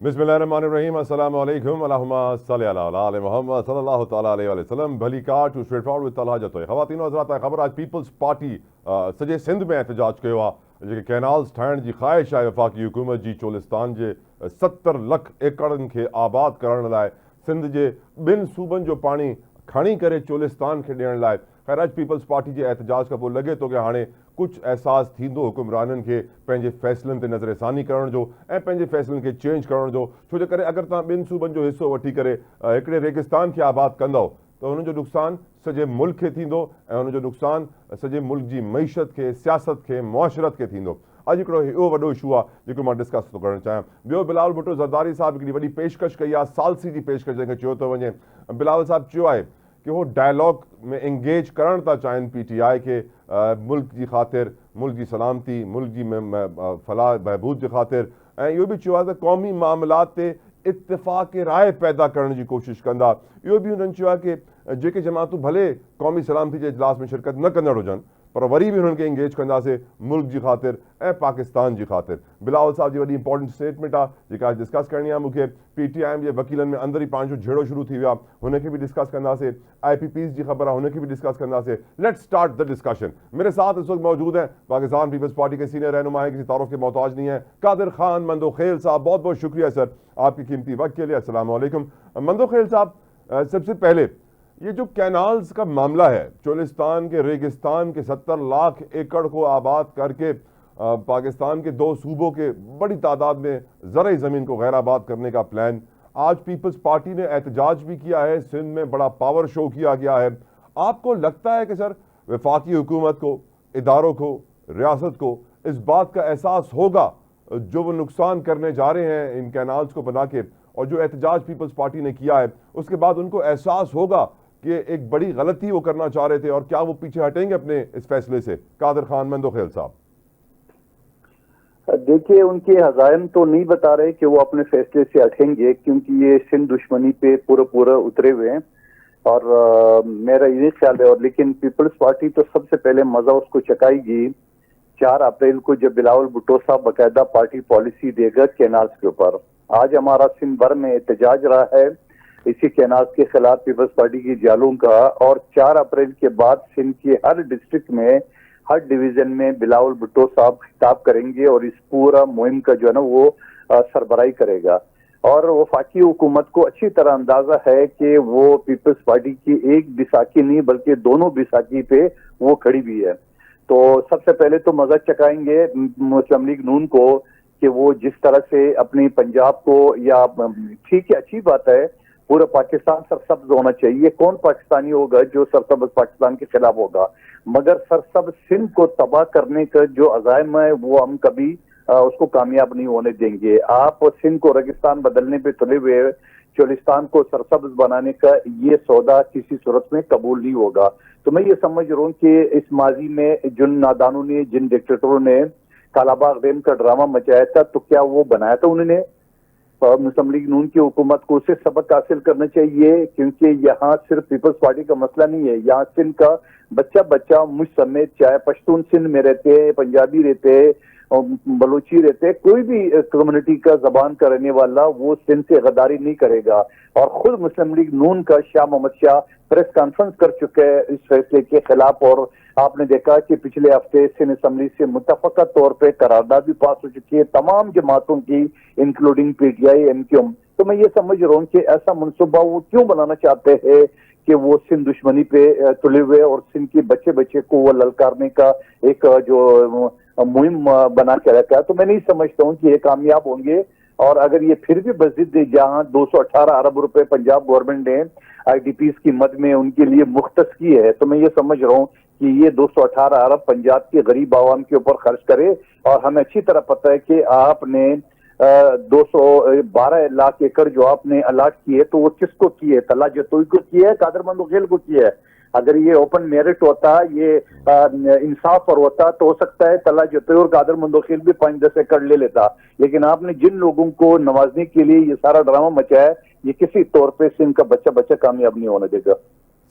बिस्मिल्लाहिर्रहमानिर्रहीम अस्सलाम वालेकुम अल्लाहुम्मा सल्लि अला आले मोहम्मद सल्लल्लाहु तआला अलैहि वसल्लम। भली कार टू स्ट्रेट फॉरवर्ड विद तलहा जतो ख़वातीन हज़रात ख़बर आज पीपल्स पार्टी सजे सिंध में एहतजाज कयो आहे जेके कैनाल्स ठाहिण जी ख़्वाहिश आहे वफ़ाक़ी हुकूमत जी चोलिस्तान जे 70 लख एकड़नि खे आबाद करण लाइ सिंध जे ॿिनि सूबनि जो पाणी खणी करे चोलिस्तान खे ॾियण लाइ। ख़ैर अॼु पीपल्स पार्टी जे एहतजाज खां पोइ लॻे थो कि हाणे कुझु अहसासु थींदो हुकुमराननि खे पंहिंजे फ़ैसिलनि ते नज़रसानी करण जो ऐं पंहिंजे फ़ैसिलनि खे चेंज करण जो। छो जे करे अगरि तव्हां ॿिनि सूबनि जो हिसो वठी करे हिकिड़े रेगिस्तान खे आबाद कंदव त हुनजो नुक़सानु सॼे मुल्क खे थींदो ऐं हुनजो नुक़सानु सॼे मुल्क जी मईशत खे, सियासत खे, मुआशरत खे थींदो। अॼु हिकिड़ो इहो वॾो इशू आहे जेको मां डिस्कस थो करणु चाहियां। ॿियो बिलावल भुट्टो ज़रदारी साहिबु हिकिड़ी वॾी पेशकश कई आहे, सालसी जी पेशकश जंहिंखे चयो थो वञे। बिलावल साहिबु चयो आहे कि वो डायलॉग में एंगेज करण था चाहिनि PTI खे मुल्क जी ख़ातिर, मुल्क जी सलामती, मुल्क जी फलाह बहबूद जी ख़ातिर। ऐं इहो बि चयो आहे त क़ौमी मामलात ते इत्तिफ़ाक़ राय पैदा करण जी कोशिशि कंदा। इहो बि हुननि चयो आहे कि जेके जमातूं भले क़ौमी सलामती जे इजलास में शिरकत न कंदड़ हुजनि पर वरी बि हुननि खे इंगेज कंदासीं मुल्क जी ख़ातिर ऐं पाकिस्तान जी ख़ातिर। बिलावल साहिब जी वॾी इंपॉर्टेंट स्टेटमेंट आहे जेका आज डिस्कस करणी आहे मूंखे। PTI जे वकीलनि में अंदरि ई पंहिंजो झेड़ो शुरू थी वियो आहे, हुनखे बि डिस्कस कंदासीं। IPPs जी ख़बर आहे, हुनखे बि डिस्कस कंदासीं। Let's start the discussion. मेरे साथ इस वक्त मौजूद हैं पाकिस्तान पीपल्स पार्टी के सीनियर रहनुमा है, किसी तारुफ के मोहताज नहीं है, कादिर खान मंदोखेल साहब। बहुत बहुत शुक्रिया सर आपकी कीमती वक्त के लिए। अस्सलाम वालेकुम मंदोखेल साहब। सबसे पहले ये जो कैनाल्स का मामला है, चोलिस्तान के रेगिस्तान के 70 लाख एकड़ को आबाद करके पाकिस्तान के 2 सूबों के बड़ी तादाद में ज़रई ज़मीन को गैर आबाद करने का प्लान, आज पीपल्स पार्टी ने एहतजाज भी किया है, सिंध में बड़ा पावर शो किया गया है। आपको लगता है कि सर वफाकी हुकूमत को, इदारों को, रियासत को इस बात का एहसास होगा जो वो नुकसान करने जा रहे हैं इन कैनाल्स को बना के, और जो एहतजाज पीपल्स पार्टी ने किया है उसके बाद उनको एहसास होगा कि एक बड़ी गलती वो करना चाह रहे थे और क्या वो पीछे हटेंगे अपने इस फैसले से? कादिर खान मंदोखेल साहब। देखिए, उनके हज़ायम तो नहीं बता रहे कि वो अपने फैसले से हटेंगे, क्योंकि ये सिंध दुश्मनी पे पूरा उतरे हुए हैं और मेरा ये ख्याल है। और लेकिन पीपल्स पार्टी तो सबसे पहले मजा उसको चकाएगी 4 अप्रैल को, जब बिलावल भुट्टो साहब बाकायदा पार्टी पॉलिसी देगा कैनाल्स के ऊपर। आज हमारा सिंध भर में एहतजाज रहा है इसी कैनाल्स के खिलाफ पीपल्स पार्टी की जालों का, और 4 अप्रैल के बाद सिंध के हर डिस्ट्रिक्ट में, हर डिवीजन में बिलावल भुट्टो साहब खिताब करेंगे और इस पूरा मुहिम का जो है ना वो सरबराही करेगा। और वफाकी हुकूमत को अच्छी तरह अंदाजा है कि वो पीपल्स पार्टी की एक बिसाखी नहीं बल्कि दोनों बिसाखी पे वो खड़ी भी है। तो सबसे पहले तो मजा चकाएंगे मुस्लिम लीग नून को कि वो जिस तरह से अपनी पंजाब को, या ठीक है अच्छी बात है पूरा पाकिस्तान सरसब्ज होना चाहिए, कौन पाकिस्तानी होगा जो सरसब्ज पाकिस्तान के खिलाफ होगा, मगर सरसब्ज सिंध को तबाह करने का जो अज़ाइम है वो हम कभी उसको कामयाब नहीं होने देंगे। आप सिंध को रेगिस्तान बदलने पे तुले हुए, चोलिस्तान को सरसब्ज बनाने का ये सौदा किसी सूरत में कबूल नहीं होगा। तो मैं ये समझ रहा हूँ कि इस माजी में जिन नादानों ने, जिन डिक्टेटरों ने कालाबाग डैम का ड्रामा मचाया था, तो क्या वो बनाया था उन्होंने? मुस्लिम लीग नून की हुकूमत को उससे सबक हासिल करना चाहिए, क्योंकि यहाँ सिर्फ पीपल्स पार्टी का मसला नहीं है, यहाँ सिंध का बच्चा मुझ समेत, चाहे पश्तून सिंध में रहते हैं, पंजाबी रहते हैं, बलूची रहते हैं, कोई भी कम्युनिटी का जबान का रहने वाला वो सिंध से गद्दारी नहीं करेगा। और खुद मुस्लिम लीग नून का शाह मोहम्मद शाह प्रेस कॉन्फ्रेंस कर चुके हैं इस फैसले के खिलाफ, और आपने देखा कि पिछले हफ्ते सिंध असम्बली से मुतफ़क़ा तौर पे करारदाद भी पास हो चुकी है तमाम जमातों की, इंक्लूडिंग PTI MQM। तो मैं ये समझ रहा हूँ कि ऐसा मनसूबा वो क्यों बनाना चाहते हैं कि वो सिंध दुश्मनी पे तुले हुए और सिंध के बच्चे को वो ललकारने का एक जो मुहिम बना के रखा है। तो मैं नहीं समझता हूँ कि ये कामयाब होंगे। और अगर ये फिर भी मस्जिद जहाँ 218 अरब रुपए पंजाब गवर्नमेंट ने IDPs की मद में उनके लिए मुख्तस की है, तो मैं ये समझ रहा हूँ कि ये 218 अरब पंजाब के गरीब आवाम के ऊपर खर्च करे। और हमें अच्छी तरह पता है कि आपने 212 लाख एकड़ जो आपने अलाट किए, तो वो किसको किए? तला जतोई को किया है, कादिर मंदोखेल को किया है। अगर ये ओपन मेरिट होता, ये इंसाफ पर होता, तो हो सकता है तला जतोई और कादिर मंदोखेल भी 5-10 एकड़ ले लेता। लेकिन आपने जिन लोगों को नवाजने के लिए ये सारा ड्रामा मचाया है, ये किसी तौर पे सिंध का बच्चा कामयाब नहीं होने देगा।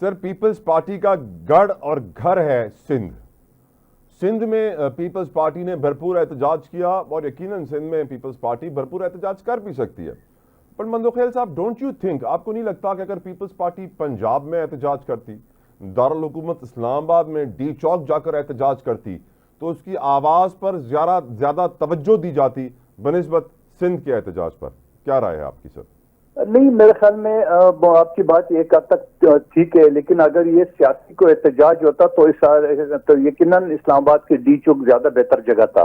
सर पीपल्स पार्टी का गढ़ और घर है सिंध। सिंध में पीपल्स पार्टी ने भरपूर एहतजाज किया और यकीनन सिंध में पीपल्स पार्टी भरपूर एहतजाज कर भी सकती है। पर मंदोखेल साहब, डोंट यू थिंक, आपको नहीं लगता कि अगर पीपल्स पार्टी पंजाब में एहतजाज करती, दारुल हुकूमत इस्लामाबाद में डी चौक जाकर एहतजाज करती, तो उसकी आवाज़ पर ज़्यादा तवज्जो दी जाती बनिस्बत सिंध के एहतजाज पर? क्या राय है आपकी सर? नहीं, मेरे ख्याल में आपकी बात एक हद तक ठीक है, लेकिन अगर ये सियासी को एहतजाज होता तो यकीनन इस्लामाबाद के डी चौक ज्यादा बेहतर जगह था।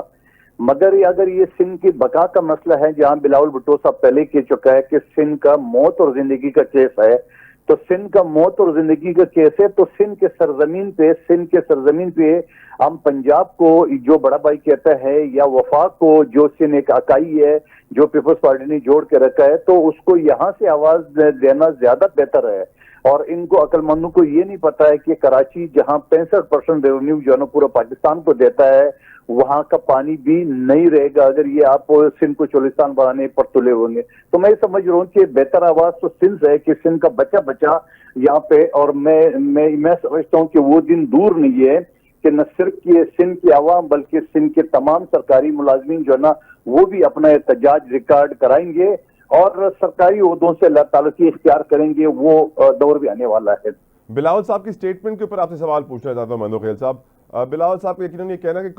मगर अगर ये सिंध की बका का मसला है, जहां बिलावल भुट्टो साहब पहले कह चुका है कि सिंध का मौत और जिंदगी का केस है, तो सिंध का मौत और जिंदगी का केस है, तो सिंध के सरजमीन पे हम पंजाब को जो बड़ा भाई कहता है या वफाक को जो सिंध एक इकाई है जो पीपल्स पार्टी ने जोड़ के रखा है, तो उसको यहाँ से आवाज देना ज्यादा बेहतर है। और इनको अक्लमंदों को ये नहीं पता है कि कराची जहां 65% रेवेन्यू जो है ना पूरा पाकिस्तान को देता है, वहां का पानी भी नहीं रहेगा अगर ये आप सिंध को चोलिस्तान बनाने पर तुले होंगे। तो मैं समझ रहा हूँ कि बेहतर आवाज तो सिंध है कि सिंध का बच्चा यहाँ पे। और मैं समझता हूँ कि वो दिन दूर नहीं है कि न सिर्फ ये सिंध की आवाम बल्कि सिंध के तमाम सरकारी मुलाजमीन जो है ना वो भी अपना एहतजाज रिकॉर्ड कराएंगे और सरकारी ओहदों से ताल्लुकी इख्तियार करेंगे। वो दौर भी आने वाला है। बिलावल साहब की स्टेटमेंट के ऊपर आपसे सवाल पूछना चाहता हूं मंदोखेल साहब। बिलावल साहब का यकीनन ये कहना कि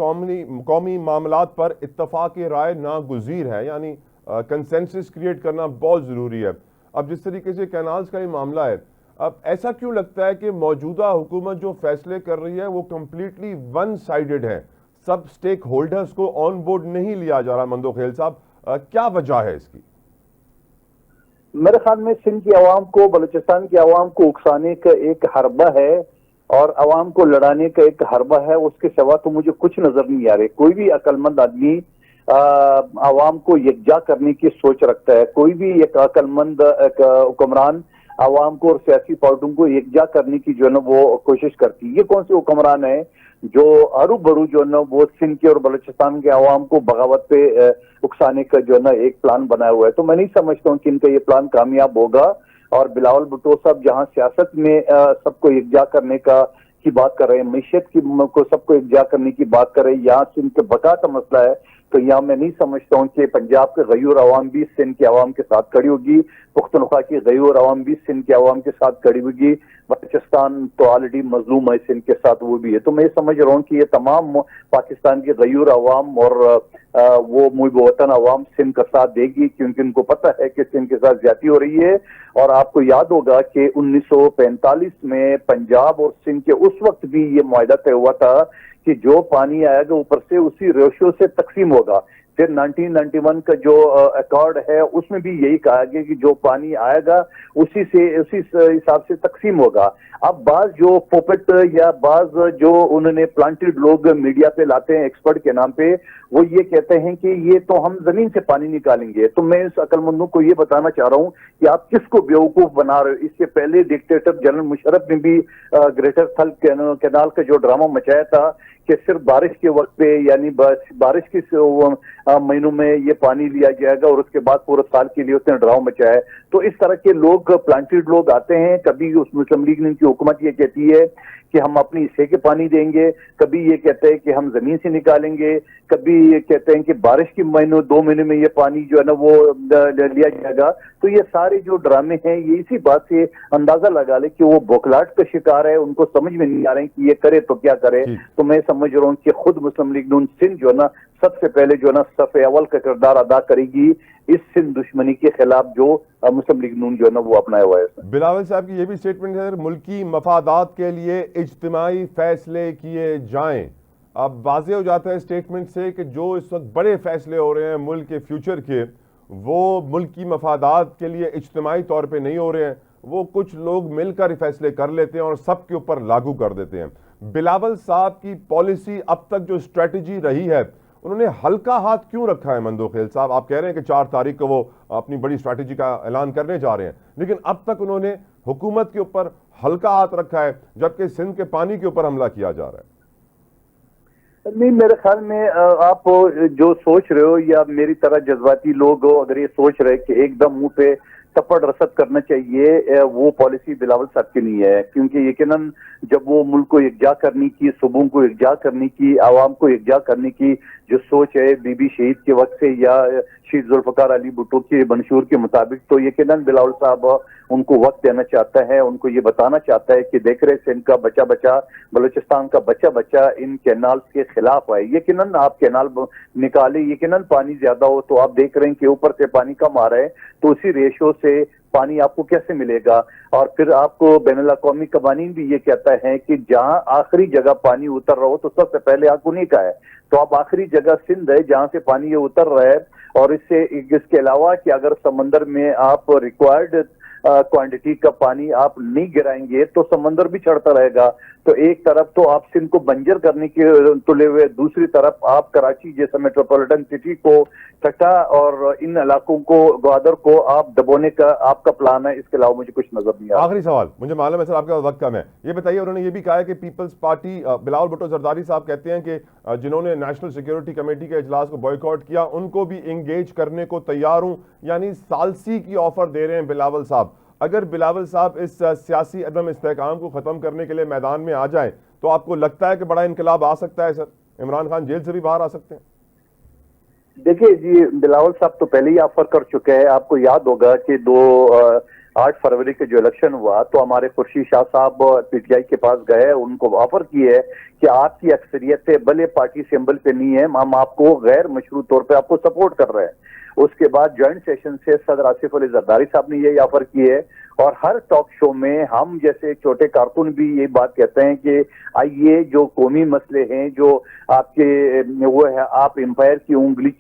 कौमी मामलात पर इत्तफाक राय नागुज़ीर है, यानी कंसेंसस क्रिएट करना बहुत ज़रूरी है। अब जिस तरीके से कैनाल्स का ये मामला है, अब ऐसा क्यों लगता है कि मौजूदा हुकूमत जो फैसले कर रही है वो कम्प्लीटली वन साइडेड है, सब स्टेक होल्डर्स को ऑन बोर्ड नहीं लिया जा रहा? मंदोखेल साहब, क्या वजह है इसकी? मेरे ख्याल में सिंध की आवाम को, बलूचिस्तान की आवाम को उकसाने का एक हरबा है और आवाम को लड़ाने का एक हरबा है। उसके सिवा तो मुझे कुछ नजर नहीं आ रहे। कोई भी अक्लमंद आदमी आवाम को यकजा करने की सोच रखता है। कोई भी एक अक्लमंद हुक्मरान आवाम को और सियासी पार्टियों को यकजा करने की जो है ना वो कोशिश करती है। ये कौन से हुक्मरान है जो अरू बरू जो है ना वो सिंध के और बलूचिस्तान के आवाम को बगावत पे उकसाने का जो है ना एक प्लान बनाया हुआ है? तो मैं नहीं समझता हूँ कि इनका ये प्लान कामयाब होगा। और बिलावल भुट्टो साहब जहां सियासत में सबको यकजा करने की बात कर रहे हैं, मैशियत की को सबको यकजा करने की बात कर रहे हैं, यहाँ सिंध के बका का मसला है, तो यहाँ मैं नहीं समझता हूँ कि पंजाब के गयूर आवाम भी सिंध के आवाम के साथ खड़ी होगी, पुख्तनख्वा की गयूर आवाम भी सिंध के आवाम के साथ खड़ी होगी। बलूचिस्तान तो ऑलरेडी मजलूम है, सिंध के साथ वो भी है। तो मैं समझ रहा हूँ कि ये तमाम पाकिस्तान के गयूर आवाम और वो मुहिब वतन आवाम सिंध का साथ देगी, क्योंकि उनको पता है कि सिंध के साथ ज्यादती हो रही है। और आपको याद होगा कि 1945 में पंजाब और सिंध के उस वक्त भी ये मुआहदा तय हुआ था कि जो पानी आएगा ऊपर से उसी रेशियो से तकसीम होगा। फिर 1991 का जो अकॉर्ड है उसमें भी यही कहा गया कि जो पानी आएगा उसी हिसाब से तकसीम होगा। अब बाज जो पोपेट या बाज जो उन्होंने प्लांटेड लोग मीडिया पे लाते हैं एक्सपर्ट के नाम पे, वो ये कहते हैं कि ये तो हम जमीन से पानी निकालेंगे। तो मैं इस अक्लमंदों को ये बताना चाह रहा हूँ कि आप किसको बेवकूफ बना रहे हो। इससे पहले डिक्टेटर जनरल मुशर्रफ ने भी ग्रेटर थल कैनाल का जो ड्रामा मचाया था कि सिर्फ बारिश के वक्त पे यानी बारिश के महीनों में ये पानी लिया जाएगा और उसके बाद पूरे साल के लिए उसने ड्रामा मचाया है। तो इस तरह के लोग, प्लांटेड लोग आते हैं। कभी उस मुस्लिम लीग की हुकूमत ये कहती है कि हम अपनी हिस्से के पानी देंगे, कभी ये कहते हैं कि हम जमीन से निकालेंगे, कभी ये कहते हैं कि बारिश के महीनों 2 महीने में ये पानी जो है ना वो लिया जाएगा। तो ये सारे जो ड्रामे हैं ये इसी बात से अंदाजा लगा ले कि वो बौखलाहट का शिकार है, उनको समझ में नहीं आ रहे कि ये करे तो क्या करे। तो मैं समझ रहा हूँ कि खुद मुस्लिम लीग नून सिंध जो है ना सबसे पहले जो है ना सफ़े अव्वल का किरदार अदा करेगी इस सिंध दुश्मनी के खिलाफ जो मुस्लिम लीग नून जो है ना वो अपनाया हुआ है। बिलावल साहब की ये भी स्टेटमेंट है, मुल्की मफादात के लिए इज्तिमाई फैसले किए जाएं। अब वाज़ेह हो जाता है स्टेटमेंट से कि जो इस वक्त बड़े फैसले हो रहे हैं मुल्क के फ्यूचर के, वो मुल्क की मफादात के लिए इज्तिमाई तौर पे नहीं हो रहे हैं, वो कुछ लोग मिलकर फैसले कर लेते हैं और सबके ऊपर लागू कर देते हैं। बिलावल साहब की पॉलिसी अब तक जो स्ट्रेटजी रही है, उन्होंने हल्का हाथ क्यों रखा है? मंदोखेल साहब, आप कह रहे हैं कि 4 तारीख को वो अपनी बड़ी स्ट्रैटेजी का ऐलान करने जा रहे हैं, लेकिन अब तक उन्होंने हुकूमत के ऊपर हल्का हाथ रखा है, जबकि सिंध के पानी के ऊपर हमला किया जा रहा है। नहीं, मेरे ख्याल में आप जो सोच रहे हो या मेरी तरह जज्बाती लोग हो, अगर ये सोच रहे कि एकदम मुंह पे तपड़ रसद करना चाहिए, वो पॉलिसी बिलावल साहब की नहीं है। क्योंकि यकीनन जब वो मुल्क को एकजा करने की, सूबों को एकजा करने की, आवाम को एकजा करने की जो सोच है बीबी शहीद के वक्त से या शहीद जुल्फकार अली भुट्टो के मंशूर के मुताबिक, तो यकीनन बिलावल साहब उनको वक्त देना चाहता है, उनको ये बताना चाहता है कि देख रहे सिंध का बच्चा बच्चा, बलूचिस्तान का बच्चा बच्चा इन कैनाल के खिलाफ है। यकीनन आप कैनाल निकाले, यकीनन पानी ज्यादा हो तो आप देख रहे हैं कि ऊपर से पानी कम आ रहा है, तो उसी रेशो से पानी आपको कैसे मिलेगा। और फिर आपको बैनुल अक़वामी कवानीन भी ये कहता है कि जहां आखिरी जगह पानी उतर रहा हो तो सबसे पहले हक उन्हीं का है। तो अब आखिरी जगह सिंध है जहां से पानी ये उतर रहा है। और इसके अलावा कि अगर समंदर में आप रिक्वायर्ड क्वांटिटी का पानी आप नहीं गिराएंगे तो समंदर भी चढ़ता रहेगा। तो एक तरफ तो आप सिंध को बंजर करने के तुले हुए, दूसरी तरफ आप कराची जैसा मेट्रोपॉलिटन सिटी को, ठट्टा और इन इलाकों को, ग्वादर को आप दबोने का आपका प्लान है। इसके अलावा मुझे कुछ नजर नहीं आ रहा। आखिरी सवाल, मुझे मालूम है सर आपका वक्त कम है, ये बताइए, उन्होंने ये भी कहा है कि पीपल्स पार्टी, बिलावल भुट्टो जरदारी साहब कहते हैं कि जिन्होंने नेशनल सिक्योरिटी कमेटी के इजलास को बॉयकॉट किया उनको भी इंगेज करने को तैयार हूं, यानी सालसी की ऑफर दे रहे हैं बिलावल साहब। अगर बिलावल साहब इस सियासी अदम इस्तेहकाम को खत्म करने के लिए मैदान में आ जाए तो आपको लगता है कि बड़ा इनकलाब आ सकता है सर? इमरान खान जेल से भी बाहर आ सकते हैं? देखिए जी, बिलावल साहब तो पहले ही ऑफर कर चुके हैं। आपको याद होगा कि 8 फरवरी के जो इलेक्शन हुआ तो हमारे खुर्शीद शाह साहब पीटीआई के पास गए, उनको ऑफर की है कि आपकी अक्सरियत है, भले पार्टी सिंबल पे नहीं है, हम आपको गैर मशरू तौर पे आपको सपोर्ट कर रहे हैं। उसके बाद ज्वाइंट सेशन से सदर आसिफ अली जरदारी साहब ने यही ऑफर की है। और हर टॉक शो में हम जैसे छोटे कारकुन भी ये बात कहते हैं कि आइए जो कौमी मसले हैं, जो आपके वो है, आप एम्पायर की उंगली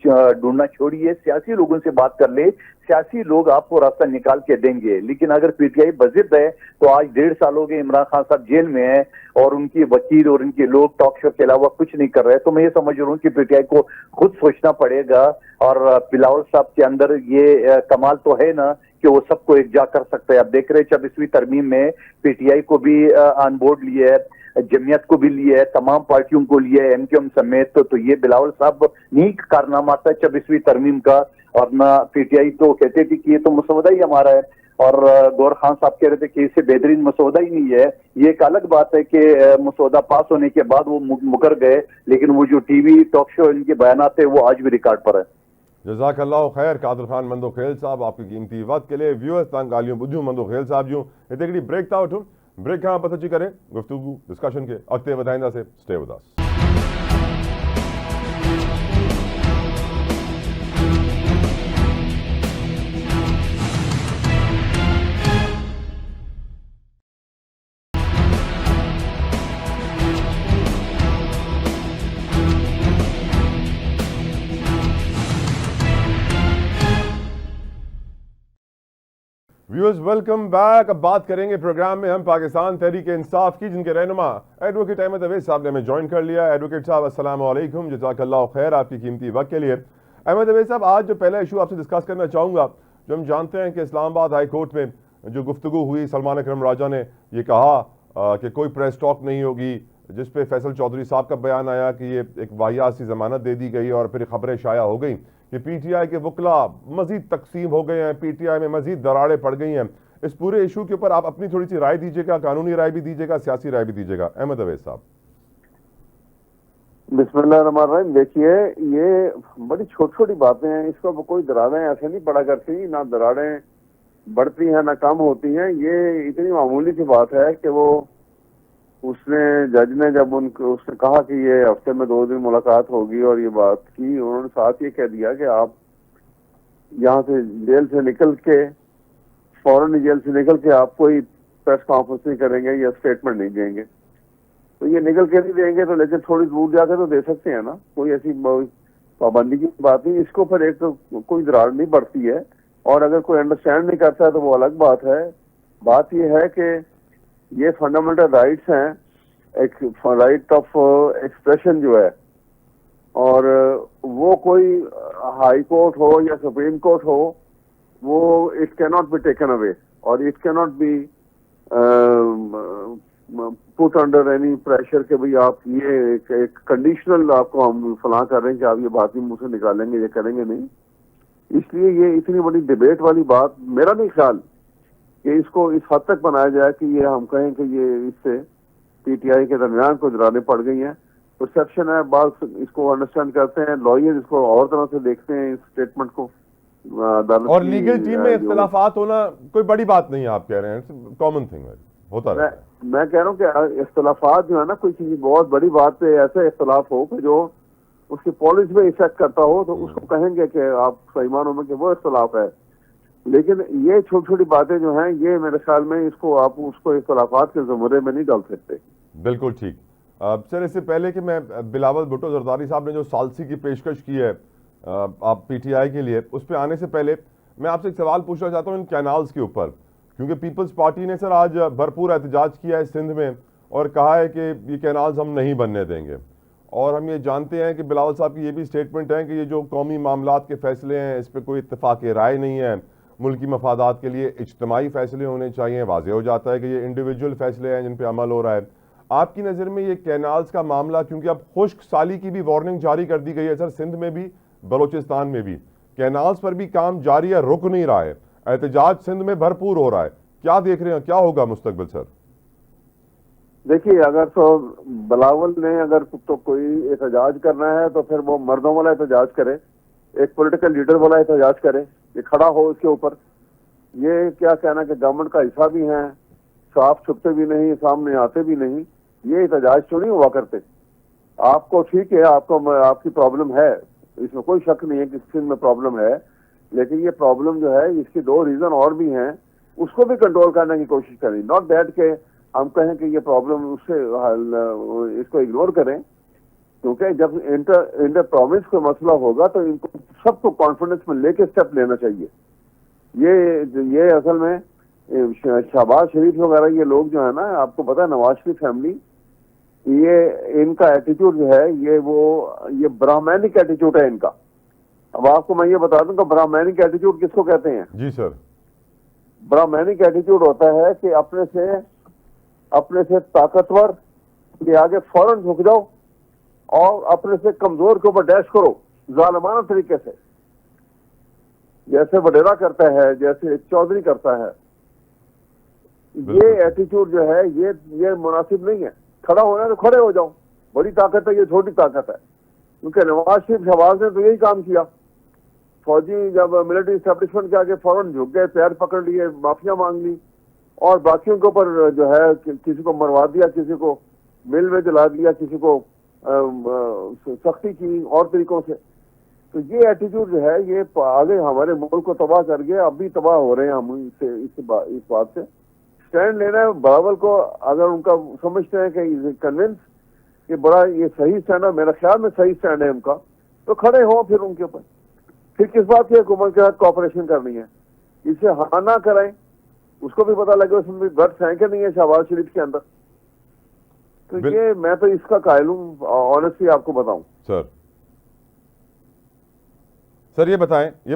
ढूंढना छोड़िए, सियासी लोगों से बात कर ले, सियासी लोग आपको रास्ता निकाल के देंगे। लेकिन अगर पीटीआई बजिद है तो आज 1.5 साल हो गए इमरान खान साहब जेल में है और उनकी वकील और उनके लोग टॉक शो के अलावा कुछ नहीं कर रहे। तो मैं ये समझ रहा हूँ कि पीटीआई को खुद सोचना पड़ेगा। और बिलावल साहब के अंदर ये कमाल तो है ना कि वो सबको एकजा कर सकते हैं। आप देख रहे हैं 24वीं तरमीम में पीटीआई को भी ऑन बोर्ड लिया है, जमीयत को भी लिया है, तमाम पार्टियों को लिया है, एमक्यूएम समेत। तो ये बिलावल साहब नहीं कारनामा था 24वीं तरमीम का। और ना पीटीआई तो कहते थे कि ये तो मसौदा ही हमारा है, और गौर खान साहब कह रहे थे कि इससे बेहतरीन मसौदा ही नहीं है। ये एक अलग बात है कि मसौदा पास होने के बाद वो मुकर गए, लेकिन वो जो टीवी टॉक शो इनके बयानात है वो आज भी रिकॉर्ड पर है। जज़ाकल्लाह खैर कादिर खान मंदो खेल साहब, आपकी कीमती वक्त के लिए। व्यूअर्स तां गालियों बुझूं मंदो खेल साहब जूं हिते ब्रेक था वठूं, ब्रेक खां पत अची करे गुफ्तगू डिस्कशन के अॻिते वधाईंदासीं। Stay with us. Viewers welcome back. अब बात करेंगे प्रोग्राम में हम पाकिस्तान तहरीक इंसाफ की, जिनके रहनुमा एडवोकेट अहमद अवैस साहब ने हमें ज्वाइन कर लिया। एडवोकेट साहब अस्सलाम वालेकुम, जज़ाकल्लाह खैर आपकी कीमती वक्त के लिए। अहमद अवैस साहब, आज जो पहला इशू आपसे डिस्कस करना चाहूँगा, जो हम जानते हैं कि इस्लामाबाद हाई कोर्ट में जो गुफ्तगू हुई, सलमान अकरम राजा ने ये कहा कि कोई प्रेस टॉक नहीं होगी, जिस पे फैसल चौधरी साहब का बयान आया कि ये एक वाहियात सी जमानत दे दी गई और फिर खबरें शाया हो गई कि पीटीआई के वकला मजीद तकसीम हो गए हैं, पीटीआई में मजीद दरारें पड़ गई हैं। इस पूरे इशू के ऊपर आप अपनी थोड़ी सी राय दीजिएगा, कानूनी राय भी दीजिएगा, सियासी राय भी दीजिएगा। अहमद अवैस साहब। बिस्मिल्लाहिर्रहमानिर्रहीम। देखिए, ये बड़ी छोटी छोटी बातें हैं, इसको कोई दरारें ऐसे नहीं पड़ा करती, ना दरारें बढ़ती हैं ना कम होती हैं। ये इतनी मामूली सी बात है कि वो उसने जज ने जब उसने कहा कि ये हफ्ते में 2 दिन मुलाकात होगी और ये बात की, उन्होंने साथ ये कह दिया कि आप यहाँ से जेल से निकल के फौरन जेल से निकल के आप कोई प्रेस कॉन्फ्रेंस नहीं करेंगे या स्टेटमेंट नहीं देंगे। तो ये निकल के नहीं देंगे तो लेकिन थोड़ी दूर जाकर तो दे सकते हैं ना, कोई ऐसी पाबंदी की बात नहीं। इसको फिर एक तो कोई दरार नहीं बढ़ती है, और अगर कोई अंडरस्टैंड नहीं करता है तो वो अलग बात है। बात ये है कि ये फंडामेंटल राइट्स हैं, एक राइट ऑफ एक्सप्रेशन जो है, और वो कोई हाई कोर्ट हो या सुप्रीम कोर्ट हो, वो it can not be taken away और it can not be put under any pressure कि भाई आप ये एक कंडीशनल आपको हम फलां कर रहे हैं कि आप ये बात भी मुंह से निकालेंगे, ये करेंगे नहीं। इसलिए ये इतनी बड़ी डिबेट वाली बात मेरा नहीं ख्याल कि इसको इस हद तक बनाया जाए कि ये हम कहें कि ये इससे पीटीआई के दरमियान कुछ रानें पड़ गई हैं। परसेप्शन है, बात इसको अंडरस्टैंड करते हैं, लॉयर इसको और तरह से देखते हैं इस स्टेटमेंट को। और लीगल टीम में इख्तलाफात होना कोई बड़ी बात नहीं है, आप कह रहे हैं कॉमन थिंग है, होता रहता है। मैं कह रहा हूँ कि इख्तलाफात जो है ना, कोई चीज बहुत बड़ी बात पे ऐसा इख्तलाफ हो कि जो उसकी पॉलिसी में इफेक्ट करता हो तो उसको कहेंगे कि आप सही मानों में कि वो इख्तलाफ है। लेकिन ये छोटी छोटी बातें जो हैं, ये मेरे ख्याल में इसको आप उसको इख्तलाफात के ज़ुमरे में नहीं डाल सकते। बिल्कुल ठीक। सर, इससे पहले कि मैं बिलावल भुट्टो जरदारी साहब ने जो सालसी की पेशकश की है आप पीटीआई के लिए, उस पर आने से पहले मैं आपसे एक सवाल पूछना चाहता हूँ इन कैनाल्स के ऊपर, क्योंकि पीपल्स पार्टी ने सर आज भरपूर एहतजाज किया है सिंध में और कहा है कि ये कैनाल्स हम नहीं बनने देंगे। और हम ये जानते हैं कि बिलावल साहब की ये भी स्टेटमेंट है कि ये जो कौमी मामलात के फैसले हैं इस पर कोई इत्तेफाक राय नहीं है, मुल्की मफादात के लिए इज्तमाही फैसले होने चाहिए। वाज़ेह हो जाता है कि ये इंडिविजुअल फैसले हैं जिन पर अमल हो रहा है। आपकी नज़र में ये कैनाल्स का मामला, क्योंकि अब खुश्क साली की भी वार्निंग जारी कर दी गई है सर, सिंध में भी बलोचिस्तान में भी कैनाल्स पर भी काम जारी है, रुक नहीं रहा है, एहतजाज सिंध में भरपूर हो रहा है, क्या देख रहे हैं, क्या होगा मुस्तकबिल सर? देखिए, अगर तो बिलावल ने अगर तो कोई एहतजाज करना है तो फिर वो मर्दों वाला एहतजाज करे, एक पॉलिटिकल लीडर वाला एहतजाज करे, ये खड़ा हो इसके ऊपर। ये क्या कहना कि गवर्नमेंट का हिस्सा भी है, साफ छुपते भी नहीं, सामने आते भी नहीं, ये एहतजाज क्यों नहीं हुआ करते? आपको ठीक है, आपको आपकी प्रॉब्लम है, इसमें कोई शक नहीं है कि सिंध में प्रॉब्लम है, लेकिन ये प्रॉब्लम जो है इसके दो रीजन और भी हैं, उसको भी कंट्रोल करने की कोशिश करें। नॉट दैट के हम कहें कि ये प्रॉब्लम उससे इसको इग्नोर करें, क्योंकि जब इंटर प्रोविंस का मसला होगा तो इनको सबको कॉन्फिडेंस में लेके स्टेप लेना चाहिए। ये असल में शहबाज शरीफ वगैरह ये लोग जो है ना, आपको पता है नवाज शरीफ फैमिली, ये इनका एटीट्यूड जो है ये ब्राह्मणिक एटीट्यूड है इनका। अब आपको मैं ये बता दूं कि ब्राह्मणिक एटीट्यूड किसको कहते हैं? जी सर। ब्राह्मणिक एटीट्यूड होता है कि अपने से ताकतवर के आगे फौरन झुक जाओ और अपने से कमजोर के ऊपर डैश करो जालिमाना तरीके से, जैसे वडेरा करता है, जैसे चौधरी करता है। ये एटीट्यूड जो है ये मुनासिब नहीं है। खड़ा होना है तो खड़े हो जाओ, बड़ी ताकत है, ये छोटी ताकत है। क्योंकि नवाज शरीफ शहबाज ने तो यही काम किया। फौजी जब मिलिट्री एस्टेब्लिशमेंट के आगे फौरन झुक गए, पैर पकड़ लिए, माफिया मांग ली और बाकियों के ऊपर जो है किसी को मरवा दिया, किसी को मिल में जला दिया, किसी को सख्ती की और तरीकों से। तो ये एटीट्यूड जो है ये आगे हमारे मुल्क को तबाह कर गया, अब भी तबाह हो रहे हैं हम इस बात से। स्टैंड लेना है बिलावल को, अगर उनका समझते हैं कि कन्विंस कि बड़ा ये सही स्टैंड है, मेरा ख्याल में सही स्टैंड है उनका, तो खड़े हो फिर उनके ऊपर। फिर किस बात की हुकूमत के साथ कॉपरेशन करनी है, इसे हाँ ना कराएं, उसको भी पता लगे उसमें भी गट्स हैं कि नहीं है शहबाज शरीफ के अंदर। तो ये मैं तो इसका कायल हूँ, ऑनेस्टली आपको बताऊं सर। ये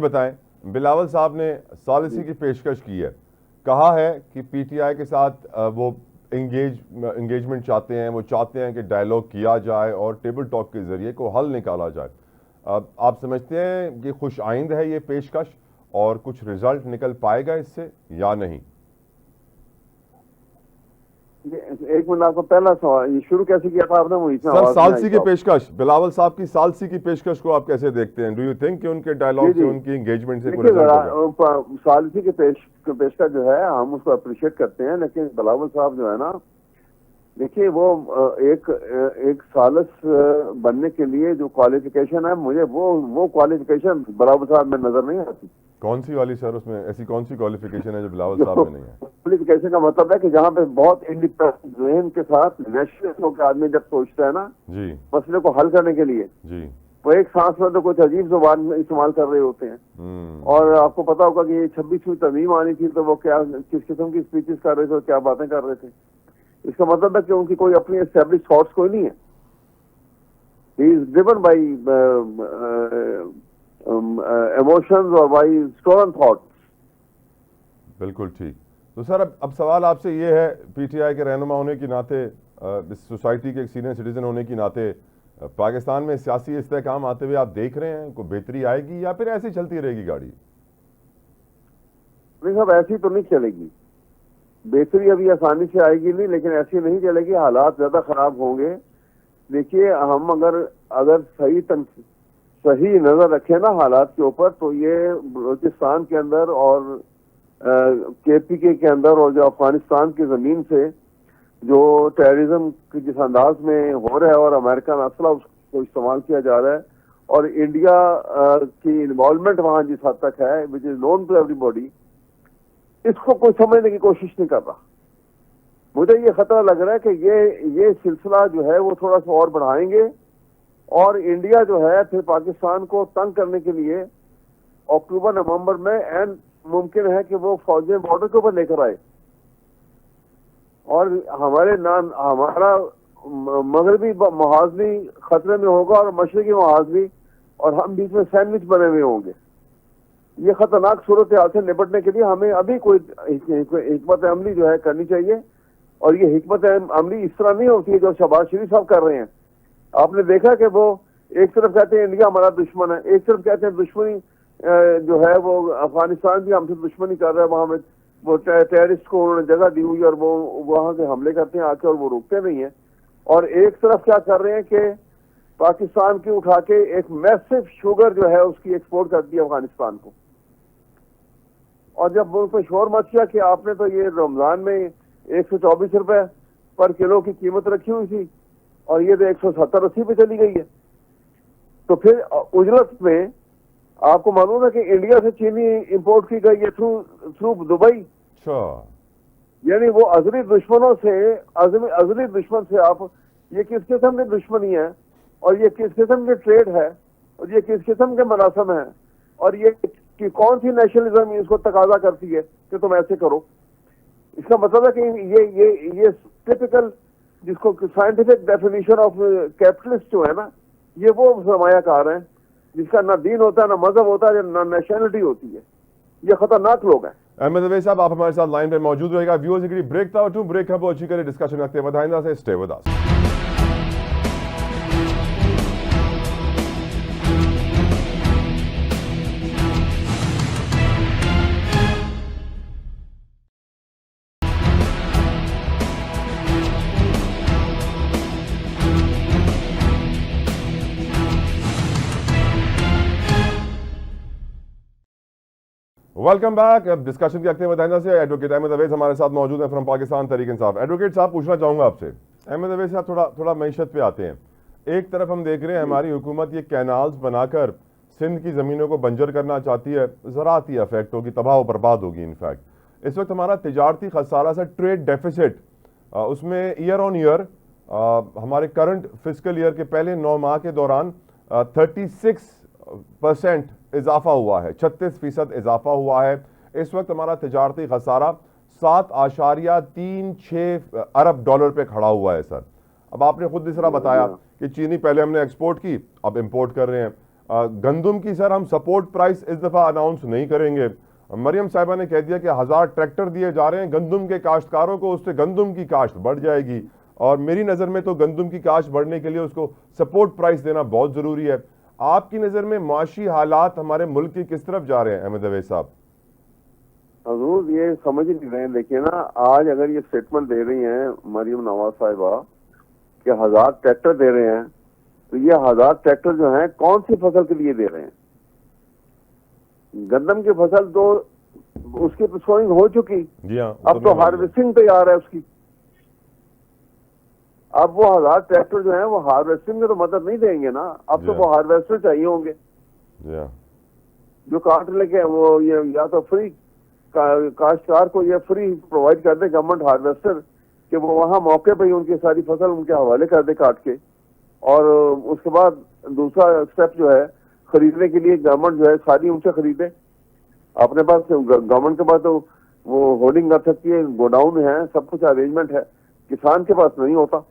बताएं बिलावल साहब ने सालिसी की पेशकश की है, कहा है कि पीटीआई के साथ वो एंगेजमेंट चाहते हैं, वो चाहते हैं कि डायलॉग किया जाए और टेबल टॉक के जरिए को हल निकाला जाए। आप समझते हैं कि खुश आइंद है ये पेशकश और कुछ रिजल्ट निकल पाएगा इससे या नहीं? एक मिनट, आपको पहला सवाल ये शुरू कैसे किया था आपने? वो सर, सालसी की पेशकश, बिलावल साहब की सालसी की पेशकश को आप कैसे देखते हैं? डू यू थिंक कि उनके डायलॉग से, उनकी एंगेजमेंट से कोई रिजल्ट होगा? सालसी की पेशकश जो है हम उसको अप्रिशिएट करते हैं, लेकिन बिलावल साहब जो है ना, देखिए वो एक सालस बनने के लिए जो क्वालिफिकेशन है, मुझे वो क्वालिफिकेशन बिलावल साहब में नजर नहीं आती। कौन सी वाली सर? उसमें ऐसी कौन सी क्वालिफिकेशन है जो बिलावल साहब में नहीं है? क्वालिफिकेशन का मतलब है कि जहाँ पे बहुत इंडिपेंडेंट जहन के साथ नेशनलिस्ट होकर आदमी जब सोचता है ना जी मसले को हल करने के लिए, जी, वो एक सांस में तो कुछ अजीब जुबान इस्तेमाल कर रहे होते हैं। और आपको पता होगा कि ये 26वीं तरमीम आनी थी तो वो क्या किस किस्म की स्पीचेस कर रहे थे, क्या बातें कर रहे थे। इसका मतलब है कि उनकी कोई अपनी एस्टेब्लिश थॉट्स कोई नहीं है। He is driven by emotions और बाई स्टोलन थॉट्स। बिल्कुल ठीक। तो सर अब सवाल आपसे ये है, पीटीआई के रहनुमा होने के नाते, इस सोसाइटी के एक सीनियर सिटीजन होने के नाते, पाकिस्तान में सियासी इस्तेहकाम आते हुए आप देख रहे हैं, कोई बेहतरी आएगी या फिर ऐसी चलती रहेगी गाड़ी? नहीं साहब, ऐसी तो नहीं चलेगी। बेहतरी अभी आसानी से आएगी नहीं, लेकिन ऐसी नहीं चलेगी, हालात ज्यादा खराब होंगे। देखिए, हम अगर सही नजर रखें ना हालात के ऊपर, तो ये बलूचिस्तान के अंदर और KPK के अंदर और जो अफगानिस्तान की जमीन से जो टेररिज्म की जिस अंदाज में हो रहा है और अमेरिकन असला उसको इस्तेमाल किया जा रहा है और इंडिया की इन्वॉल्वमेंट वहां जिस हद तक है, which is known to everybody, इसको कोई समझने की कोशिश नहीं कर रहा। मुझे ये खतरा लग रहा है कि ये सिलसिला जो है वो थोड़ा सा और बढ़ाएंगे और इंडिया जो है फिर पाकिस्तान को तंग करने के लिए अक्टूबर नवंबर में एंड मुमकिन है कि वो फौजें बॉर्डर के ऊपर लेकर आए और हमारा मगरबी मुहाज भी खतरे में होगा और मशरकी मुहाज भी, और हम बीच में सैंडविच बने हुए होंगे। ये खतरनाक सूरत हाल से निपटने के लिए हमें अभी कोई हिकमत अमली जो है करनी चाहिए। और ये हिकमत अमली इस तरह नहीं होती है जो शहबाज शरीफ साहब कर रहे हैं। आपने देखा कि वो एक तरफ कहते हैं इंडिया हमारा दुश्मन है, एक तरफ कहते हैं दुश्मनी जो है वो अफगानिस्तान भी हमसे दुश्मनी कर रहा है, वहां में वो टेररिस्ट को उन्होंने जगह दी हुई और वो वहां से हमले करते हैं आके और वो रुकते नहीं है। और एक तरफ क्या कर रहे हैं कि पाकिस्तान की उठा के एक मैसिव शुगर जो है उसकी एक्सपोर्ट कर दी अफगानिस्तान को। और जब उन पर शोर मच गया कि आपने तो ये रमजान में 124 रुपए पर किलो की कीमत रखी हुई थी और ये तो 170-80 पे चली गई है, तो फिर उजरत में आपको मालूम है कि इंडिया से चीनी इंपोर्ट की गई है थ्रू दुबई। यानी वो अजली दुश्मनों से अजली दुश्मन से आप, ये किस किस्म की दुश्मनी है और ये किस किस्म की ट्रेड है और ये किस किस्म के मनासम है और ये कि कौन सी नेशनलिज्म इसको तकाजा करती है कि तुम ऐसे करो। इसका मतलब है कि ये टिपिकल जिसको साइंटिफिक डेफिनेशन ऑफ कैपिटलिस्ट जो है ना, ये वो सरमायाकार हैं जिसका ना दीन होता है, ना मजहब होता है, ना नेशनलिटी होती है। ये खतरनाक लोग हैं। अहमद अवैस साहब, आप हमारे साथ लाइन पे मौजूद रहेगा। व्यूअर्स के लिए ब्रेक था और ब्रेक है वो अच्छी करे डिस्कशन रखते हैं। बधाइंदा से stay with us. Welcome back. अब डिस्कशन करते हैं बधाइंदा से। एडवोकेट अहमद अवैस हमारे साथ मौजूद है फ्रॉम पाकिस्तान तहरीक इंसाफ। एडवोकेट साहब, पूछना चाहूंगा आपसे, अहमद अवैस साहब थोड़ा मईशत पे आते हैं। एक तरफ हम देख रहे हैं हमारी हुकूमत ये कैनाल्स बनाकर सिंध की ज़मीनों को बंजर करना चाहती है, ज़राअती इफेक्ट होगी, तबाह बर्बाद होगी। इनफैक्ट इस वक्त हमारा तिजारती खसारा सा ट्रेड डेफिसिट, उसमें ईयर ऑन ईयर हमारे करंट फिस्कल ईयर के पहले 9 माह के दौरान 36% इजाफा हुआ है, 36% इजाफा हुआ है। इस वक्त हमारा तिजारती खसारा 7.36 अरब डॉलर पे खड़ा हुआ है सर। अब आपने खुद इस तरह बताया कि चीनी पहले हमने एक्सपोर्ट की, अब इंपोर्ट कर रहे हैं। गंदुम की सर हम सपोर्ट प्राइस इस दफा अनाउंस नहीं करेंगे। मरियम साहिबा ने कह दिया कि 1000 ट्रैक्टर दिए जा रहे हैं गंदुम के काश्तकारों को, उससे गंदुम की काश्त बढ़ जाएगी। और मेरी नज़र में तो गंदुम की काश्त बढ़ने के लिए उसको सपोर्ट प्राइस देना बहुत ज़रूरी है। आपकी नज़र में माशी हालात हमारे मुल्क की किस तरफ जा रहे हैं अहमद अवैस साहब? हजूर ये समझ ही नहीं रहे। देखिए ना, आज अगर ये स्टेटमेंट दे रही हैं मरियम नवाज साहिबा कि 1000 ट्रैक्टर दे रहे हैं, तो ये 1000 ट्रैक्टर जो हैं कौन सी फसल के लिए दे रहे हैं? गंदम की फसल तो उसकी सोइंग हो चुकी, जी हाँ, अब तो हार्वेस्टिंग तैयार है उसकी। अब वो 1000 ट्रैक्टर जो है वो हार्वेस्टिंग में तो मदद नहीं देंगे ना, अब तो वो हार्वेस्टर चाहिए होंगे जो काट लेके वो ये या तो फ्री काश्तकार को ये फ्री प्रोवाइड कर दे गवर्नमेंट हार्वेस्टर, कि वो वहां मौके पर ही उनकी सारी फसल उनके हवाले कर दे काट के। और उसके बाद दूसरा स्टेप जो है खरीदने के लिए गवर्नमेंट जो है सारी उनसे खरीदे। अपने पास गवर्नमेंट के पास तो वो होल्डिंग कर सकती है, गोडाउन है, सब कुछ अरेंजमेंट है, किसान के पास नहीं होता।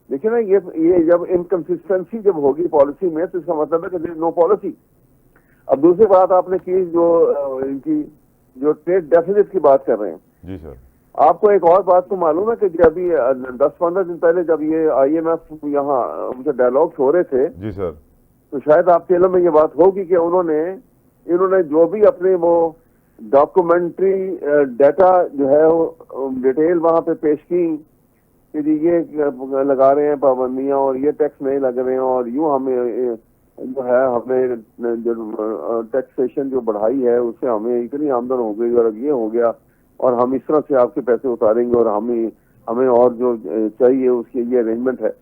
देखिए ना, ये जब इनकंसिस्टेंसी जब होगी पॉलिसी में तो इसका मतलब है कि नो पॉलिसी। अब दूसरी बात आपने की जो इनकी जो ट्रेड डेफिसिट की बात कर रहे हैं जी सर, आपको एक और बात तो मालूम है कि जब अभी 10-15 दिन पहले जब ये IMF यहाँ उनसे डायलॉग्स हो रहे थे, जी सर। तो शायद आपके इल्म में ये बात होगी कि इन्होंने जो भी अपने वो डॉक्यूमेंट्री डाटा जो है वो डिटेल वहां पे पेश की कि जी ये लगा रहे हैं पाबंदियां और ये टैक्स नहीं लग रहे हैं और यूं हमें जो है हमने जो टैक्सेशन जो बढ़ाई है उससे हमें इतनी आमदन हो गई और ये हो गया और हम इस तरह से आपके पैसे उतारेंगे और हमें और जो चाहिए उसके ये अरेंजमेंट है।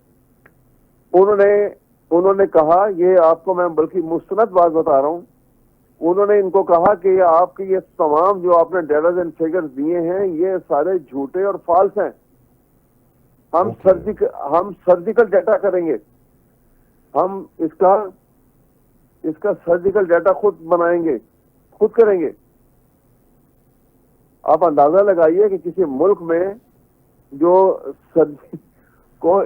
उन्होंने कहा, ये आपको मैं बल्कि मुस्तनद बात बता रहा हूँ, उन्होंने इनको कहा कि आपके ये तमाम जो आपने डेटाज एंड फिगर्स दिए हैं ये सारे झूठे और फॉल्स हैं। हम सर्जिकल डाटा करेंगे, हम इसका सर्जिकल डाटा खुद बनाएंगे, खुद करेंगे। आप अंदाजा लगाइए कि किसी मुल्क में जो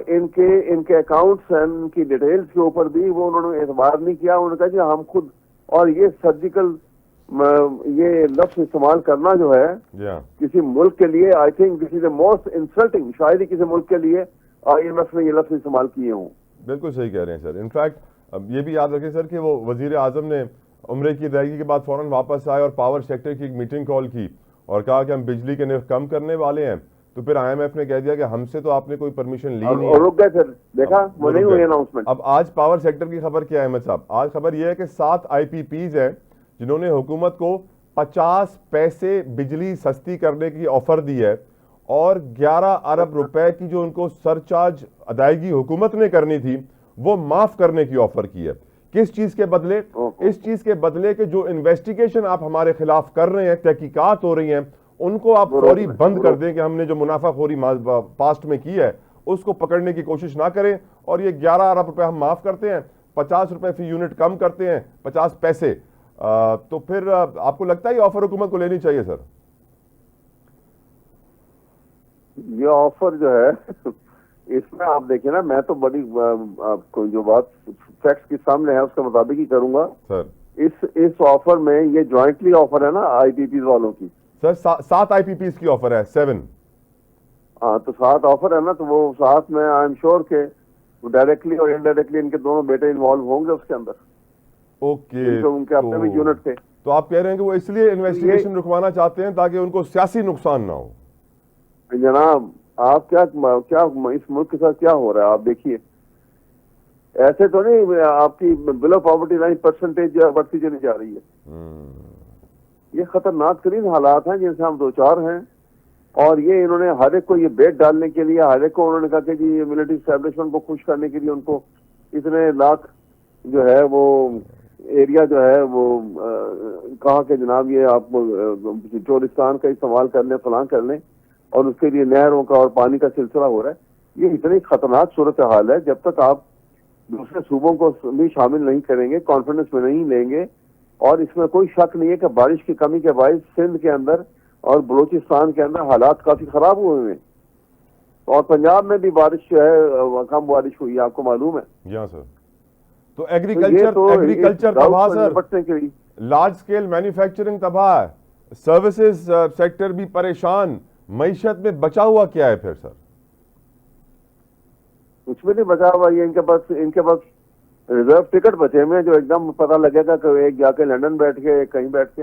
इनके अकाउंट्स हैं, इनकी डिटेल्स के ऊपर भी वो उन्होंने एतबार नहीं किया। उन्होंने कहा कि हम खुद, और ये सर्जिकल ये लफ्ज इस्तेमाल करना जो है किसी मुल्क के लिए, I think this is the most insulting, शायद ही किसी मुल्क के लिए IMF ने ये लफ्ज इस्तेमाल किए हों। बिल्कुल सही कह रहे हैं सर। इनफैक्ट अब ये भी याद रखें सर कि वो वजीर आजम ने उम्रे की अदायगी के बाद फौरन वापस आए और पावर सेक्टर की एक मीटिंग कॉल की और कहा कि हम बिजली के निर्ख कम करने वाले हैं। तो फिर IMF ने कह दिया कि हमसे तो आपने कोई परमिशन ली नहीं और रुक गए, फिर देखा वो नहीं हुई अनाउंसमेंट। अब आज पावर सेक्टर की खबर क्या है अहमद साहब? आज खबर यह है कि 7 IPPs हैं जिन्होंने हुकूमत को 50 पैसे बिजली सस्ती करने की ऑफर दी है और 11 अरब रुपए की जो उनको सरचार्ज अदायगी हुकूमत ने करनी थी वो माफ करने की ऑफर की है। किस चीज के बदले? इस चीज के बदले कि जो इन्वेस्टिगेशन आप हमारे खिलाफ कर रहे हैं, तहकीकात हो रही हैं, उनको आप फौरी बंद कर दें कि हमने जो मुनाफाखोरी पास्ट में की है उसको पकड़ने की कोशिश ना करें और ये 11 अरब रुपए हम माफ करते हैं, 50 रुपए फी यूनिट कम करते हैं, 50 पैसे। तो फिर आपको लगता है ये ऑफर हुकूमत को लेनी चाहिए सर? ये ऑफर जो है इसमें आप देखिए ना, मैं तो बड़ी आपको जो बात फैक्ट्स के सामने है उसके मुताबिक ही करूंगा सर। इस ऑफर में ये जॉइंटली ऑफर है ना IPPs वालों की सर। 7 IPPs की ऑफर है, 7। हाँ, तो 7 ऑफर है ना, तो वो 7 में आई एम श्योर के डायरेक्टली और इनडायरेक्टली इनके दोनों बेटे इन्वॉल्व होंगे उसके अंदर। ओके, तो उनके अपने भी यूनिट थे। तो आप कह रहे हैं कि वो इसलिए इन्वेस्टिगेशन रुकवाना चाहते हैं ताकि उनको सियासी नुकसान ना हो। जनाब आप क्या इस मुल्क के साथ क्या हो रहा है आप देखिए, ऐसे तो नहीं आपकी बिलो पॉवर्टी लाइन परसेंटेज बढ़ती चली जा रही है। ये खतरनाक तरीन हालात हैं जिनसे हम दो चार हैं और ये इन्होंने हर एक को ये बेट डालने के लिए, हर एक को उन्होंने कहा कि जी ये मिलिट्री एस्टेब्लिशमेंट को खुश करने के लिए उनको इतने लाख जो है वो एरिया जो है वो कहा कि जनाब ये आप चोरिस्तान का इस्तेमाल कर लें, फलां कर लें, और उसके लिए नहरों का और पानी का सिलसिला हो रहा है। ये इतनी खतरनाक सूरत हाल है, जब तक आप दूसरे सूबों को भी शामिल नहीं करेंगे, कॉन्फिडेंस में नहीं लेंगे, और इसमें कोई शक नहीं है कि बारिश की कमी के बायस सिंध के अंदर और बलूचिस्तान के अंदर हालात काफी खराब हुए हैं और पंजाब में भी बारिश जो है कम बारिश हुई है, आपको मालूम है। यहाँ सर तो एग्रीकल्चर तबाह सर, लार्ज स्केल मैन्युफैक्चरिंग तबाह, सर्विसेज सेक्टर भी परेशान, मईशत में बचा हुआ क्या है फिर सर? कुछ भी नहीं बचा हुआ। ये इनके पास रिजर्व टिकट बचे हुए हैं जो एकदम पता लगेगा कि एक जाके लंदन बैठ के, एक कहीं बैठ के।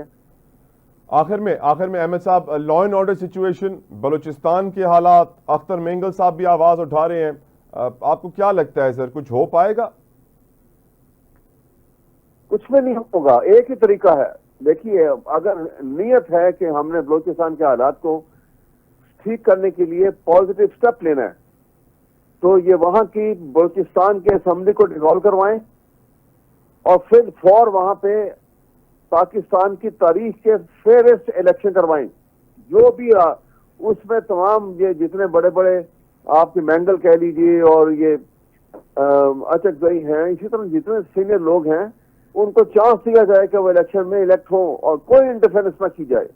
आखिर में अहमद साहब, law and order situation, Balochistan के हालात, अख्तर मेंगल साहब भी आवाज उठा रहे हैं, आपको क्या लगता है सर कुछ हो पाएगा? कुछ भी नहीं होगा, एक ही तरीका है। देखिए, अगर नीयत है कि हमने बलूचिस्तान के हालात को ठीक करने के लिए पॉजिटिव स्टेप लेना है, तो ये वहां की बलूचिस्तान के असेंबली को डिसॉल्व करवाएं और फिर फौर वहां पे पाकिस्तान की तारीख के फेयरेस्ट इलेक्शन करवाएं। जो भी उसमें तमाम ये जितने बड़े बड़े आपके मैंगल कह लीजिए और ये अचकजई हैं, इसी तरह जितने सीनियर लोग हैं, उनको चांस दिया जाए कि वो इलेक्शन में इलेक्ट हो और कोई इंटरफेरेंस ना की जाए,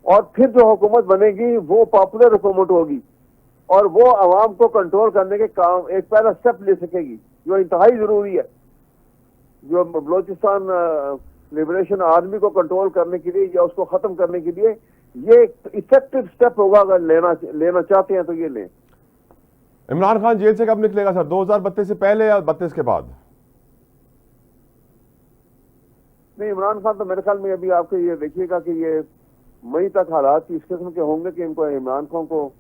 और फिर जो हुकूमत बनेगी वो पॉपुलर हुकूमत होगी और वो आवाम को कंट्रोल करने के काम एक पहला स्टेप ले सकेगी, जो इंतहाई जरूरी है। जो बलूचिस्तान लिबरेशन आर्मी को कंट्रोल करने के लिए या उसको खत्म करने के लिए ये इफेक्टिव स्टेप होगा, अगर लेना चाहते हैं तो ये लें। इमरान खान जेल से कब निकलेगा सर, 2032 से पहले या 32 के बाद? नहीं, इमरान खान तो मेरे ख्याल में अभी आपको ये देखिएगा कि ये मई तक हालात इस किस्म के होंगे कि इनको, इमरान खान को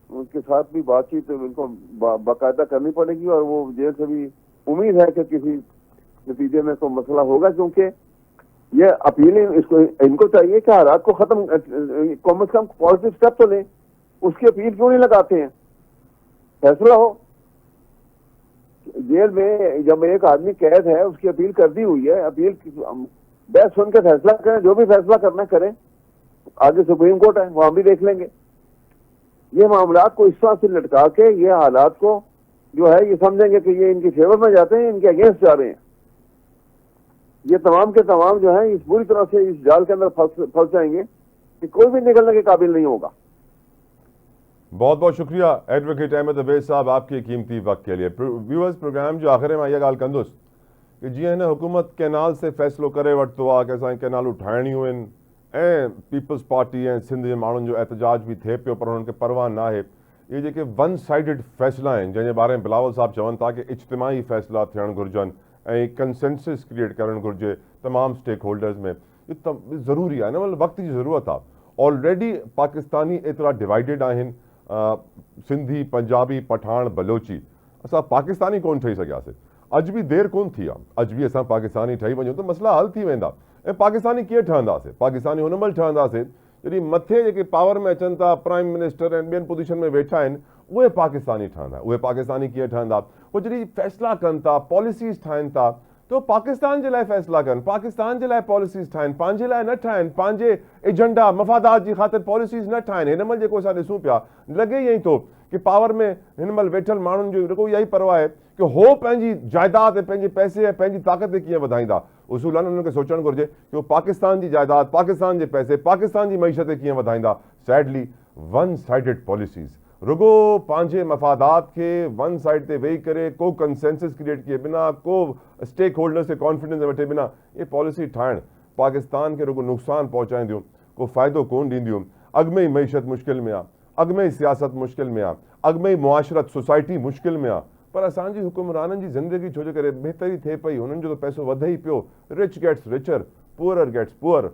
उनके साथ भी बातचीत इनको बाकायदा करनी पड़ेगी, और वो जेल से भी उम्मीद है कि किसी नतीजे में तो मसला होगा, क्योंकि ये अपील इनको चाहिए कि हालात को खत्म, कम से कम पॉजिटिव स्टेप तो लें। उसकी अपील क्यों नहीं लगाते हैं, फैसला हो। जेल में जब एक आदमी कैद है, उसकी अपील कर दी हुई है, अपील बहस सुन के फैसला करें, जो भी फैसला करना करें, आगे सुप्रीम कोर्ट है, वहां भी देख लेंगे। ये मामलात को इस तरह से लटका के ये हालात को जो है ये समझेंगे कि ये इनकी फेवर में जाते हैं, इनके अगेंस्ट जा रहे हैं, ये तमाम के तमाम जो है इस बुरी तरह से इस जाल के अंदर फंस जाएंगे कि कोई भी निकलने के काबिल नहीं होगा। बहुत बहुत शुक्रिया एडवोकेट अहमद अवैस साहब आपके कीमती वक्त के लिए। व्यूअर्स, प्रोग्राम जो आखिर में ये गाल कंदुस कि जी है हुकूमत कैनाल से फैसलो करे वठतो आहे कि असां कैनाल ठाहिणियूं आहिनि, ऐं पीपल्स पार्टी ऐं सिंध जे माण्हुनि जो एहतजाज भी थिए पियो, पर उन्हनि खे परवाह न आहे। इहे जेके वन साइडेड फैसला आहिनि, जंहिंजे बारे में बिलावल साहब चवनि था कि इज्तिमाही फैसला थियणु घुरिजनि ऐं कंसेंसस क्रिएट करणु घुरिजे तमाम स्टेक होल्डर्स में, ये ज़रूरी आहे न, मतलब वक्त जी ज़रूरत आहे। ऑलरेडी पाकिस्तानी एतिरा डिवाइडेड आहिनि, सिंधी, पंजाबी, पठान, बलोची, असां पाकिस्तानी कोन ठही सघियासीं। अॼु बि देरि कोन थी आहे, अॼु बि असां पाकिस्तानी ठही वञूं त मसला हल थी वेंदा। ऐं पाकिस्तानी कीअं ठहंदासीं? पाकिस्तानी हुन महिल ठहंदासीं जॾहिं मथे जेके पावर में अचनि था, प्राइम मिनिस्टर ऐं ॿियनि पोजीशन में वेठा आहिनि, उहे पाकिस्तानी ठहंदा। उहे पाकिस्तानी कीअं ठहंदा? उहे जॾहिं फैसला कनि था, पॉलिसीज़ ठाहिनि था, तो पाकिस्तान जे लाइ फैसला कनि, पाकिस्तान जे लाइ पॉलिसीज़ ठाहिनि, पंहिंजे लाइ न ठाहिनि, पंहिंजे एजेंडा मफ़ादात जी ख़ातिर पॉलिसीज़ न ठाहिनि। हिन महिल जेको असां ॾिसूं पिया, लॻे ईअं ई थो कि पावर में हिन महिल वेठल माण्हुनि जो रुॻो इहा ई परवाह आहे कि हो पंहिंजी जाइदाद ऐं पंहिंजे पैसे ऐं पंहिंजी ताक़त खे कीअं वधाईंदा। उसूलन उन्हनि खे सोचणु घुरिजे कि वो पाकिस्तान जी जाइदाद, पाकिस्तान जे पैसे, पाकिस्तान जी मईशत खे कीअं वधाईंदा। सैडली वन साइडेड पॉलिसीज़, रुॻो पंहिंजे मफ़ादात खे वन साइड ते वेही करे को कंसेंसस क्रिएट किए बिना, को स्टेक होल्डर्स खे कॉन्फिडेंस वठे बिना ये पॉलिसी ठाहिणु पाकिस्तान खे रुॻो नुक़सानु पहुचाईंदियूं, को फ़ाइदो कोन ॾींदियूं। अॻु में ई मईशत मुश्किल में आहे, अॻु में ई सियासत मुश्किल में आहे, अॻु में ई मुआशरत सोसाइटी मुश्किल में आहे, पर असांजी हुकुमराननि जी ज़िंदगी छो जे करे बहितरी थिए पई, हुननि जो त पैसो वधे ई पियो। Rich gets richer, poorer gets poor.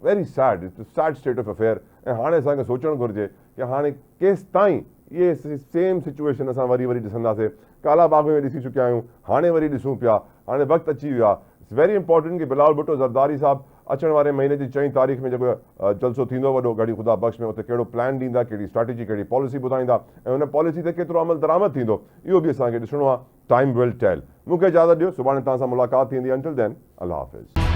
Very sad, it's sad state of affair. ऐं हाणे असांखे सोचणु घुरिजे कि हाणे केसि ताईं ये सेम सिचुएशन असां वरी ॾिसंदासीं। काला बाग में ॾिसी चुकिया आहियूं, हाणे वरी ॾिसूं पिया, हाणे वक़्तु अची वियो आहे। इट्स वेरी इंपॉर्टेंट कि बिलावल भुट्टो ज़रदारी साहब अचण वारे महीने जी 4 तारीख़ में जेको जलसो थींदो वॾो घड़ी ख़ुदा बख़्श में, उते कहिड़ो प्लान ॾींदा, कहिड़ी स्ट्रेटेजी, कहिड़ी पॉलिसी ॿुधाईंदा ऐं हुन पॉलिसी ते केतिरो अमल दरामद थींदो, इहो बि असांखे ॾिसणो आहे। Time will tell. मूंखे इजाज़त ॾियो, सुभाणे तव्हां सां मुलाक़ात थींदी। अंटिल देन, अल्लाह हाफ़िज़।